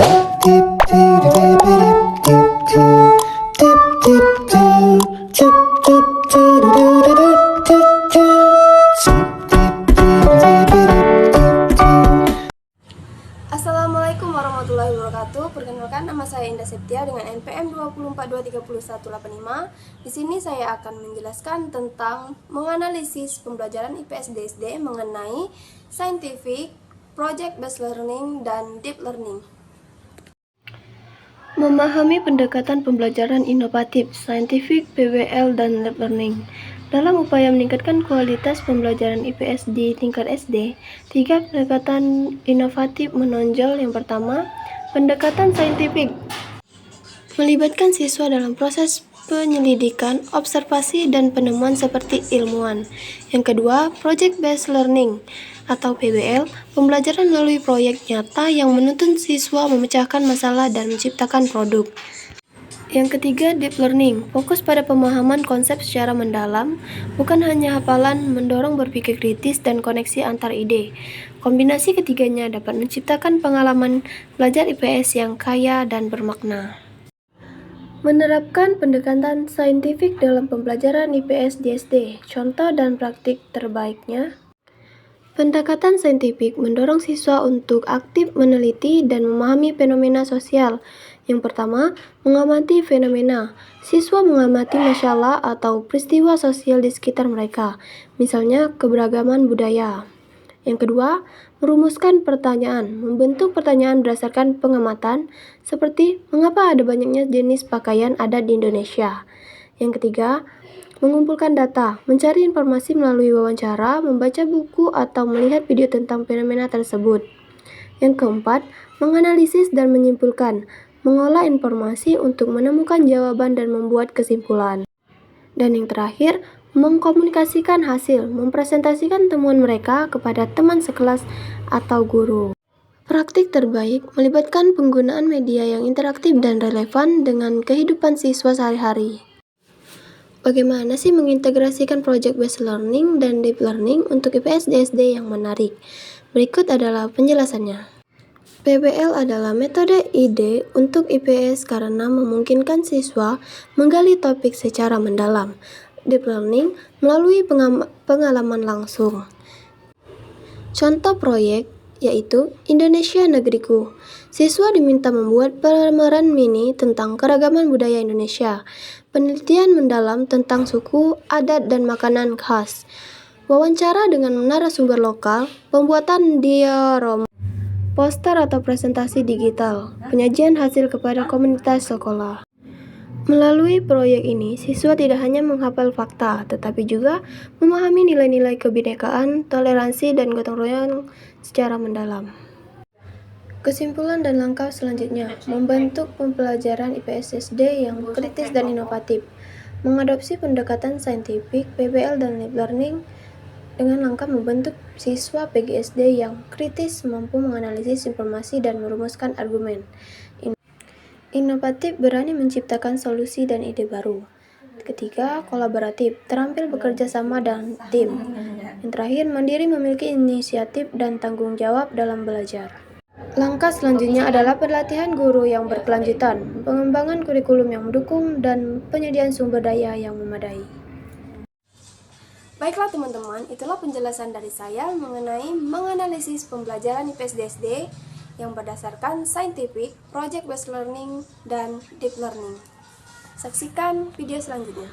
Assalamualaikum warahmatullahi wabarakatuh. Perkenalkan, nama saya Indah Septia dengan NPM 2423185. Di sini saya akan menjelaskan tentang menganalisis pembelajaran IPS DSD mengenai scientific, project based learning, dan deep learning. Memahami pendekatan pembelajaran inovatif, scientific, PBL, dan deep learning. Dalam upaya meningkatkan kualitas pembelajaran IPS di tingkat SD, 3 pendekatan inovatif menonjol. Yang pertama, pendekatan saintifik, melibatkan siswa dalam proses penyelidikan, observasi, dan penemuan seperti ilmuwan. Yang kedua, project based learning atau PBL, pembelajaran melalui proyek nyata yang menuntun siswa memecahkan masalah dan menciptakan produk. Yang ketiga, deep learning, fokus pada pemahaman konsep secara mendalam, bukan hanya hafalan, mendorong berpikir kritis dan koneksi antar ide. Kombinasi ketiganya dapat menciptakan pengalaman belajar IPS yang kaya dan bermakna. Menerapkan pendekatan saintifik dalam pembelajaran IPS di SD, contoh dan praktik terbaiknya. Pendekatan saintifik mendorong siswa untuk aktif meneliti dan memahami fenomena sosial. Yang pertama, mengamati fenomena. Siswa mengamati masalah atau peristiwa sosial di sekitar mereka, misalnya keberagaman budaya. Yang kedua, merumuskan pertanyaan, membentuk pertanyaan berdasarkan pengamatan, seperti mengapa ada banyaknya jenis pakaian adat di Indonesia. Yang ketiga, mengumpulkan data, mencari informasi melalui wawancara, membaca buku, atau melihat video tentang fenomena tersebut. Yang keempat, menganalisis dan menyimpulkan, mengolah informasi untuk menemukan jawaban dan membuat kesimpulan. Dan yang terakhir, mengkomunikasikan hasil, mempresentasikan temuan mereka kepada teman sekelas atau guru. Praktik terbaik melibatkan penggunaan media yang interaktif dan relevan dengan kehidupan siswa sehari-hari. Bagaimana sih mengintegrasikan project based learning dan deep learning untuk IPS DSD yang menarik? Berikut adalah penjelasannya. PBL adalah metode ide untuk IPS karena memungkinkan siswa menggali topik secara mendalam. Deep learning melalui pengalaman langsung. Contoh proyek yaitu Indonesia Negeriku. Siswa diminta membuat pemeran mini tentang keragaman budaya Indonesia, penelitian mendalam tentang suku, adat, dan makanan khas, wawancara dengan narasumber lokal, pembuatan diorama, poster atau presentasi digital, penyajian hasil kepada komunitas sekolah. Melalui proyek ini, siswa tidak hanya menghafal fakta, tetapi juga memahami nilai-nilai kebinekaan, toleransi, dan gotong royong secara mendalam. Kesimpulan dan langkah selanjutnya, membentuk pembelajaran IPS SD yang kritis dan inovatif, mengadopsi pendekatan saintifik, PBL, dan deep learning dengan langkah membentuk siswa PGSD yang kritis, mampu menganalisis informasi dan merumuskan argumen. Inovatif, berani menciptakan solusi dan ide baru. Ketiga, kolaboratif, terampil bekerja sama dan tim. Yang terakhir, mandiri, memiliki inisiatif dan tanggung jawab dalam belajar. Langkah selanjutnya adalah pelatihan guru yang berkelanjutan, pengembangan kurikulum yang mendukung, dan penyediaan sumber daya yang memadai. Baiklah teman-teman, itulah penjelasan dari saya mengenai menganalisis pembelajaran IPS DSD yang berdasarkan scientific, project based learning, dan deep learning. Saksikan video selanjutnya.